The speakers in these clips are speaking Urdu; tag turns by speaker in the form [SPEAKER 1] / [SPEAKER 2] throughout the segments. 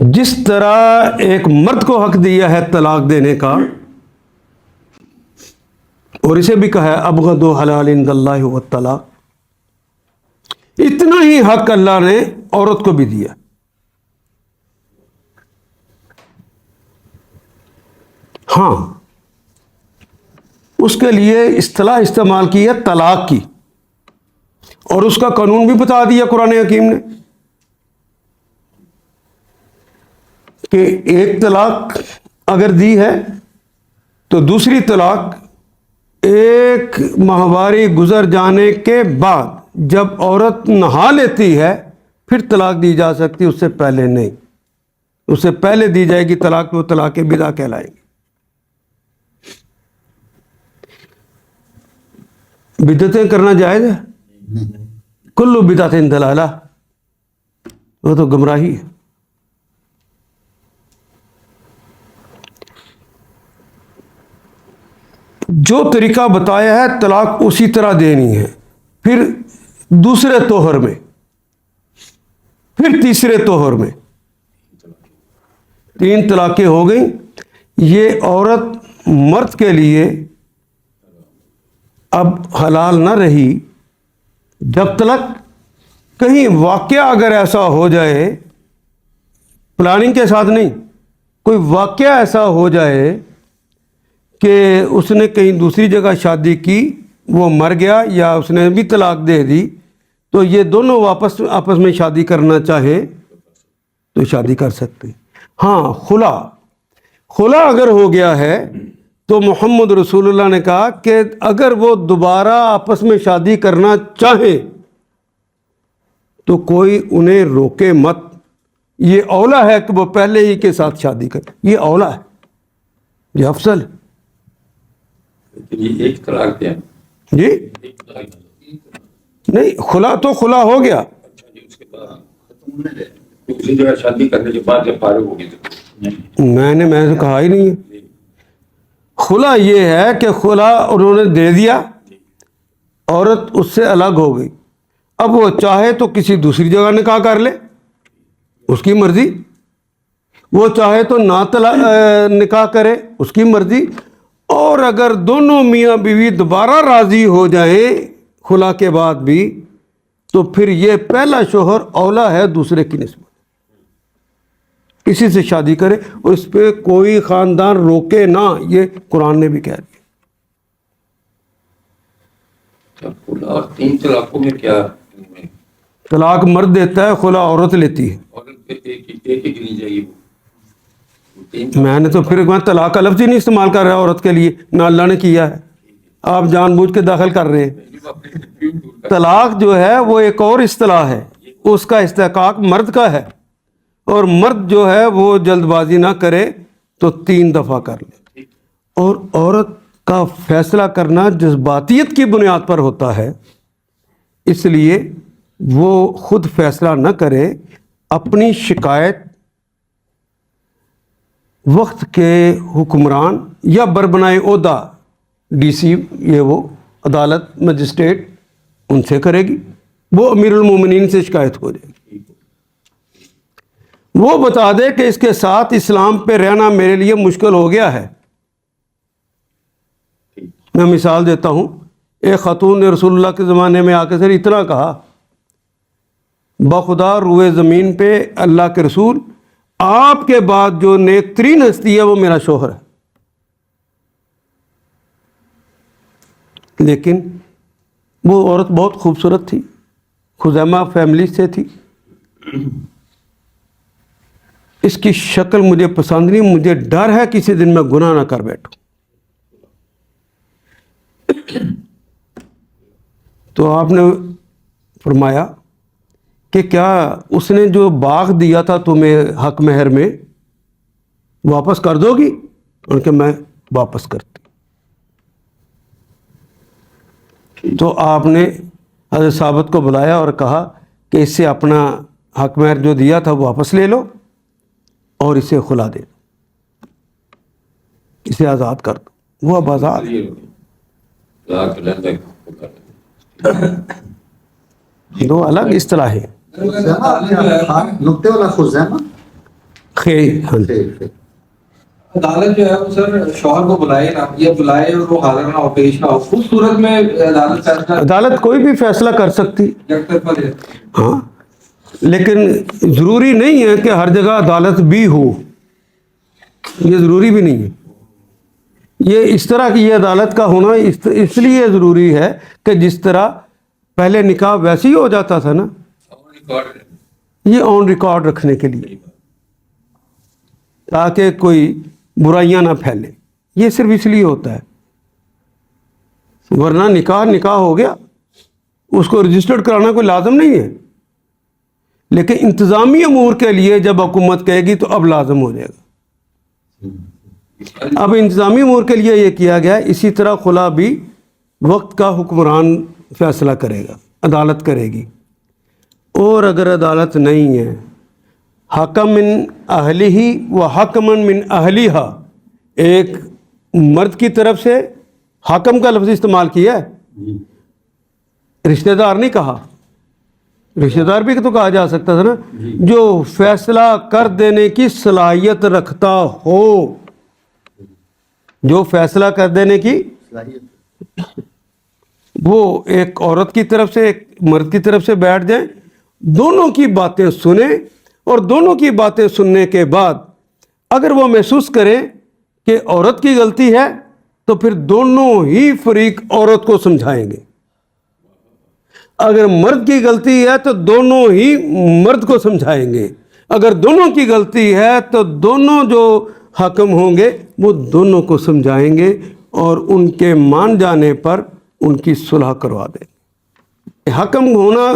[SPEAKER 1] جس طرح ایک مرد کو حق دیا ہے طلاق دینے کا، اور اسے بھی کہا ہے ابغض حلال عند اللہ والطلاق، اتنا ہی حق اللہ نے عورت کو بھی دیا۔ ہاں، اس کے لیے اصطلاح استعمال کی ہے طلاق کی، اور اس کا قانون بھی بتا دیا قرآن حکیم نے کہ ایک طلاق اگر دی ہے تو دوسری طلاق ایک ماہواری گزر جانے کے بعد جب عورت نہا لیتی ہے پھر طلاق دی جا سکتی، اس سے پہلے نہیں۔ اس سے پہلے دی جائے گی طلاق، وہ طلاق بدعہ کہلائے گی۔ بدعتیں کرنا جائز ہے؟ کل بدعت ضلالہ، وہ تو گمراہی ہے۔ جو طریقہ بتایا ہے طلاق اسی طرح دینی ہے، پھر دوسرے توہر میں، پھر تیسرے توہر میں، 3 طلاقیں ہو گئیں۔ یہ عورت مرد کے لیے اب حلال نہ رہی جب تک کہیں واقعہ اگر ایسا ہو جائے، پلاننگ کے ساتھ نہیں، کوئی واقعہ ایسا ہو جائے کہ اس نے کہیں دوسری جگہ شادی کی، وہ مر گیا یا اس نے بھی طلاق دے دی، تو یہ دونوں واپس آپس میں شادی کرنا چاہیں تو شادی کر سکتے۔ ہاں، خلا اگر ہو گیا ہے تو محمد رسول اللہ نے کہا کہ اگر وہ دوبارہ آپس میں شادی کرنا چاہیں تو کوئی انہیں روکے مت، یہ اولا ہے کہ وہ پہلے ہی کے ساتھ شادی کرے، یہ اولا ہے، یہ افضل ہے۔
[SPEAKER 2] یہ ایک طلاق دیا
[SPEAKER 1] جی نہیں، خلا تو خلا ہو گیا،
[SPEAKER 2] اس کے بعد دوسری جگہ شادی کرنے کے بعد جب فارغ ہو گئی
[SPEAKER 1] میں نے کہا ہی نہیں ہے۔ خلا یہ ہے کہ خلا انہوں نے دے دیا، عورت اس سے الگ ہو گئی، اب وہ چاہے تو کسی دوسری جگہ نکاح کر لے، اس کی مرضی، وہ چاہے تو نہ نکاح کرے، اس کی مرضی، اور اگر دونوں میاں بیوی دوبارہ راضی ہو جائیں خلا کے بعد بھی تو پھر یہ پہلا شوہر اولا ہے دوسرے کی نسبت، کسی سے شادی کرے، اور اس پہ کوئی خاندان روکے نہ، یہ قرآن نے بھی کہہ دیا۔
[SPEAKER 2] اور 3 طلاقوں میں کیا؟
[SPEAKER 1] طلاق مرد دیتا ہے، خلا عورت لیتی ہے۔
[SPEAKER 2] ایک ہی گنی جائے گی وہ؟
[SPEAKER 1] میں نے تو پھر طلاق کا لفظ ہی نہیں استعمال کر رہا عورت کے لیے، نہ اللہ نے کیا ہے، آپ جان بوجھ کے داخل کر رہے ہیں۔ طلاق جو ہے وہ ایک اور اصطلاح ہے، اس کا استحقاق مرد کا ہے، اور مرد جو ہے وہ جلد بازی نہ کرے تو 3 دفعہ کر لے۔ اور عورت کا فیصلہ کرنا جذباتیت کی بنیاد پر ہوتا ہے، اس لیے وہ خود فیصلہ نہ کرے، اپنی شکایت وقت کے حکمران یا بربنائے عہدہ ڈی سی، یہ وہ عدالت مجسٹریٹ، ان سے کرے گی، وہ امیر المومنین سے شکایت ہو جائے گی، وہ بتا دے کہ اس کے ساتھ اسلام پہ رہنا میرے لیے مشکل ہو گیا ہے۔ میں مثال دیتا ہوں، ایک خاتون نے رسول اللہ کے زمانے میں آ کے سر اتنا کہا، بخدا روئے زمین پہ اللہ کے رسول، آپ کے بعد جو نیک ترین ہستی ہے وہ میرا شوہر ہے۔ لیکن وہ عورت بہت خوبصورت تھی، خزیمہ فیملی سے تھی، اس کی شکل مجھے پسند نہیں، مجھے ڈر ہے کسی دن میں گناہ نہ کر بیٹھوں۔ تو آپ نے فرمایا کہ کیا اس نے جو باغ دیا تھا تمہیں حق مہر میں واپس کر دو گی؟ ان کہ میں واپس کرتی۔ تو آپ نے حضرت ثابت کو بلایا اور کہا کہ اس سے اپنا حق مہر جو دیا تھا واپس لے لو اور اسے خلا دے دو، اسے آزاد کر دو، وہ اب آزاد ہے۔ دو الگ اصطلاحیں۔
[SPEAKER 3] نقطے والا خزیمہ
[SPEAKER 1] ہاں جی۔
[SPEAKER 3] عدالت جو ہے وہ سر شوہر کو بلائے نہ، یا بلائے اور وہ حاضر نہ ہو، پیش نہ ہو، اس صورت میں عدالت فیصلہ
[SPEAKER 1] عدالت کوئی بھی فیصلہ کر سکتی،
[SPEAKER 3] یک طرفہ دے۔
[SPEAKER 1] ہاں، لیکن ضروری نہیں ہے کہ ہر جگہ عدالت بھی ہو، یہ ضروری بھی نہیں ہے۔ یہ اس طرح کی یہ عدالت کا ہونا اس لیے ضروری ہے کہ جس طرح پہلے نکاح ویسے ہی ہو جاتا تھا نا، یہ آن ریکارڈ رکھنے کے لیے، تاکہ کوئی برائیاں نہ پھیلے، یہ صرف اس لیے ہوتا ہے۔ ورنہ نکاح ہو گیا، اس کو رجسٹرڈ کرانا کوئی لازم نہیں ہے، لیکن انتظامی امور کے لیے جب حکومت کہے گی تو اب لازم ہو جائے گا۔ اب انتظامی امور کے لیے یہ کیا گیا ہے۔ اسی طرح خلا بھی وقت کا حکمران فیصلہ کرے گا، عدالت کرے گی۔ اور اگر عدالت نہیں ہے، حکم من اہلہ و حکمن من اہلیہا، ایک مرد کی طرف سے حکم کا لفظ استعمال کیا ہے، رشتہ دار نہیں کہا، رشتہ دار بھی تو کہا جا سکتا تھا نا، جو فیصلہ کر دینے کی صلاحیت رکھتا ہو، جو فیصلہ کر دینے کی، وہ ایک عورت کی طرف سے ایک مرد کی طرف سے بیٹھ جائیں، دونوں کی باتیں سنیں، اور دونوں کی باتیں سننے کے بعد اگر وہ محسوس کریں کہ عورت کی غلطی ہے تو پھر دونوں ہی فریق عورت کو سمجھائیں گے، اگر مرد کی غلطی ہے تو دونوں ہی مرد کو سمجھائیں گے، اگر دونوں کی غلطی ہے تو دونوں جو حکم ہوں گے وہ دونوں کو سمجھائیں گے، اور ان کے مان جانے پر ان کی صلح کروا دیں گے۔ حکم ہونا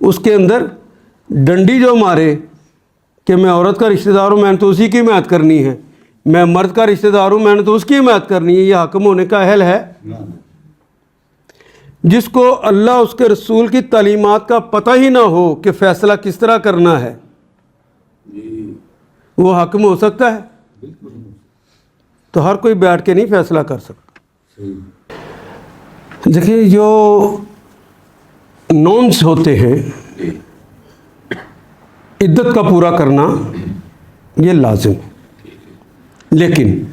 [SPEAKER 1] اس کے اندر ڈنڈی جو مارے کہ میں عورت کا رشتہ دار ہوں، میں نے تو اسی کی حمایت کرنی ہے، میں مرد کا رشتہ دار ہوں، میں نے تو اس کی حمایت کرنی ہے، یہ حکم ہونے کا اہل ہے؟ جس کو اللہ اس کے رسول کی تعلیمات کا پتہ ہی نہ ہو کہ فیصلہ کس طرح کرنا ہے، وہ حاکم ہو سکتا ہے؟ تو ہر کوئی بیٹھ کے نہیں فیصلہ کر سکتا۔ دیکھیں، جو نونس ہوتے ہیں، عدت کا پورا کرنا یہ لازم ہے، لیکن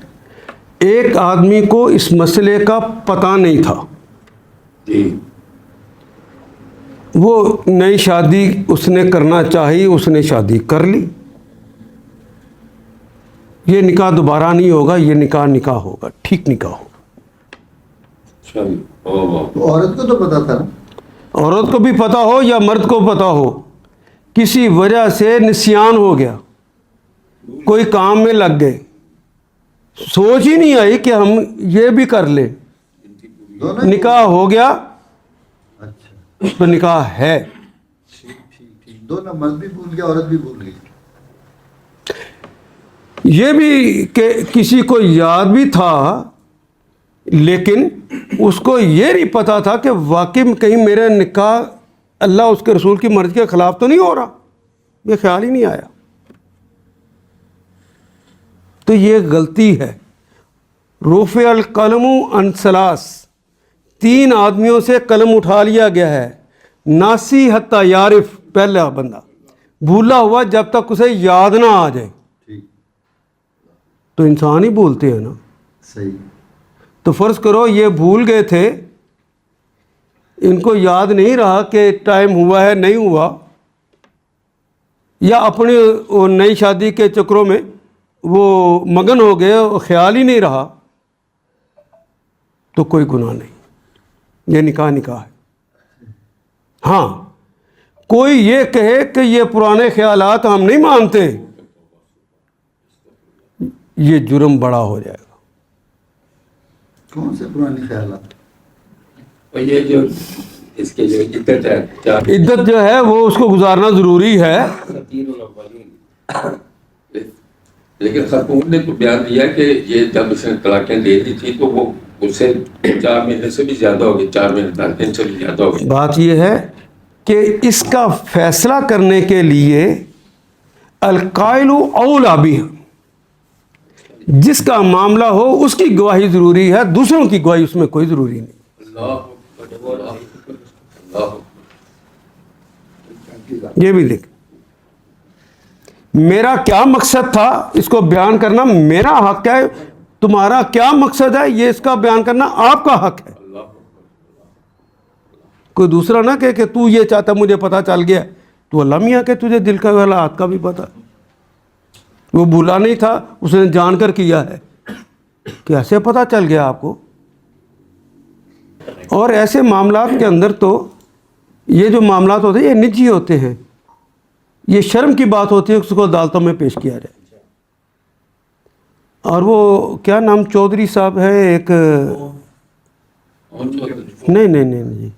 [SPEAKER 1] ایک آدمی کو اس مسئلے کا پتہ نہیں تھا، وہ نئی شادی اس نے کرنا چاہی، اس نے شادی کر لی، یہ نکاح دوبارہ نہیں ہوگا، یہ نکاح ہوگا، ٹھیک نکاح ہوگا۔
[SPEAKER 4] عورت کو تو پتا تھا نا،
[SPEAKER 1] عورت کو بھی پتہ ہو یا مرد کو پتہ ہو، کسی وجہ سے نسیان ہو گیا، کوئی کام میں لگ گئے، سوچ ہی نہیں آئی کہ ہم یہ بھی کر لیں،
[SPEAKER 4] دونوں
[SPEAKER 1] نکاح ہو گیا
[SPEAKER 4] اچھا
[SPEAKER 1] تو نکاح ہے۔
[SPEAKER 4] ٹھیک، دونوں مرد بھی بھول گیا، عورت بھی بھول گئی۔
[SPEAKER 1] یہ بھی کہ کسی کو یاد بھی تھا، لیکن اس کو یہ نہیں پتا تھا کہ واقعی میں کہیں میرا نکاح اللہ اس کے رسول کی مرضی کے خلاف تو نہیں ہو رہا، یہ خیال ہی نہیں آیا۔ تو یہ غلطی ہے۔ رفع القلم عن ثلاث، 3 آدمیوں سے قلم اٹھا لیا گیا ہے۔ ناسی حتی یعرف، پہلا بندہ بھولا ہوا جب تک اسے یاد نہ آ جائے،
[SPEAKER 4] ٹھیک،
[SPEAKER 1] تو انسان ہی بھولتے ہیں نا۔
[SPEAKER 4] صحیح،
[SPEAKER 1] تو فرض کرو یہ بھول گئے تھے، ان کو یاد نہیں رہا کہ ٹائم ہوا ہے نہیں ہوا، یا اپنی نئی شادی کے چکروں میں وہ مگن ہو گئے، خیال ہی نہیں رہا، تو کوئی گناہ نہیں، یہ نکاح ہے۔ ہاں، کوئی یہ کہے کہ یہ پرانے خیالات ہم نہیں مانتے، یہ جرم بڑا ہو جائے گا۔
[SPEAKER 4] کون سے پرانے خیالات؟
[SPEAKER 2] اور یہ جو اس کے جو عدت ہے،
[SPEAKER 1] عدت جو ہے وہ اس کو گزارنا ضروری ہے،
[SPEAKER 2] لیکن خاتون نے تو بیان دیا کہ یہ جب اس نے طلاقیں دے دی تھی تو وہ اس سے 4 مہینے سے بھی زیادہ ہو گئی، 4 مہینے 10 دن سے بھی زیادہ ہو گئی۔
[SPEAKER 1] بات یہ ہے کہ اس کا فیصلہ کرنے کے لیے القائل اولیٰ بہ، جس کا معاملہ ہو اس کی گواہی ضروری ہے، دوسروں کی گواہی اس میں کوئی ضروری نہیں۔
[SPEAKER 2] اللہ اکبر، اللہ اکبر۔
[SPEAKER 1] یہ بھی دیکھ، میرا کیا مقصد تھا اس کو بیان کرنا میرا حق ہے, تمہارا کیا مقصد ہے یہ اس کا بیان کرنا آپ کا حق ہے. کوئی دوسرا نہ کہے کہ تو یہ چاہتا مجھے پتہ چل گیا. تو اللہ میاں کہ تجھے دل کا حالات کا بھی پتہ, وہ بھولا نہیں تھا, اس نے جان کر کیا ہے. کیسے پتہ چل گیا آپ کو؟ اور ایسے معاملات کے اندر تو یہ جو معاملات ہوتے ہیں یہ نجی ہوتے ہیں, یہ شرم کی بات ہوتی ہے اس کو عدالتوں میں پیش کیا جائے. اور وہ کیا نام چودھری صاحب ہے ایک, نہیں جی,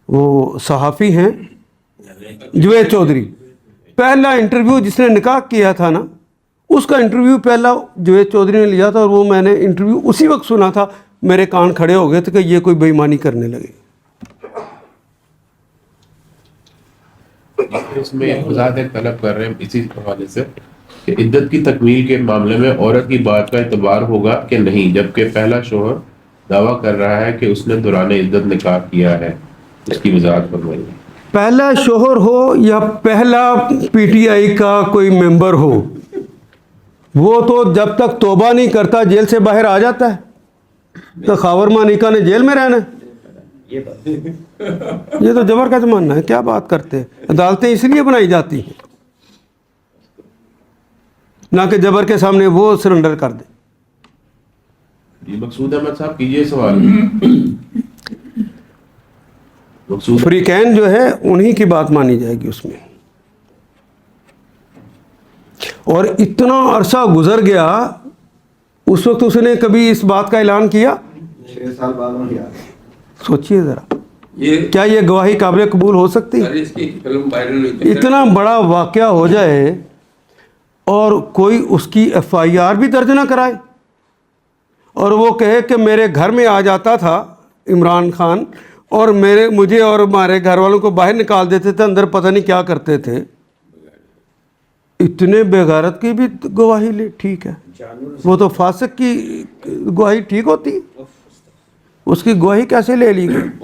[SPEAKER 1] وہ صحافی ہیں جوید چودھری, پہلا انٹرویو جس نے نکاح کیا تھا نا اس کا انٹرویو پہلا جوید چودھری نے لیا تھا, اور وہ میں نے انٹرویو اسی وقت سنا تھا, میرے کان کھڑے ہو گئے تھے کہ یہ کوئی بے ایمانی کرنے لگے.
[SPEAKER 5] اس میں وضاحت ایک طلب کر رہے ہیں اسی حوالے سے کہ عدت کی تکمیل کے معاملے میں عورت کی بات کا اعتبار ہوگا کہ نہیں, جبکہ پہلا شوہر دعویٰ کر رہا ہے کہ اس نے دوران عدت نکاح کیا ہے. اس کی وضاحت فرمائیے.
[SPEAKER 1] پہلا شوہر ہو یا پہلا پی ٹی آئی کا کوئی ممبر ہو, وہ تو جب تک توبہ نہیں کرتا جیل سے باہر آ جاتا ہے. تو خاور مانیکا نے جیل میں رہنا ہے. یہ تو جبر کا زمانہ ہے, کیا بات کرتے ہیں. عدالتیں اس لیے بنائی جاتی ہیں نہ کہ جبر کے سامنے وہ سرنڈر کر دے.
[SPEAKER 5] جی مقصود احمد صاحب کیجیے سوال. مقصود
[SPEAKER 1] فریقین جو ہے انہی کی بات مانی جائے گی اس میں. اور اتنا عرصہ گزر گیا, اس وقت اس نے کبھی اس بات کا اعلان کیا؟
[SPEAKER 4] 6 سال بعد میں کیا.
[SPEAKER 1] سوچئے ذرا,
[SPEAKER 2] یہ
[SPEAKER 1] کیا یہ گواہی قابل قبول ہو سکتی؟
[SPEAKER 2] سر اس کی فلم وائرل ہوئی تھی.
[SPEAKER 1] اتنا بڑا واقعہ ہو جائے اور کوئی اس کی ایف آئی آر بھی درج نہ کرائے, اور وہ کہے کہ میرے گھر میں آ جاتا تھا عمران خان اور مجھے اور ہمارے گھر والوں کو باہر نکال دیتے تھے, اندر پتہ نہیں کیا کرتے تھے. اتنے بے غیرت کی بھی گواہی لے, ٹھیک ہے, وہ تو فاسق کی گواہی ٹھیک ہوتی, اس کی گواہی کیسے لے لی گئی؟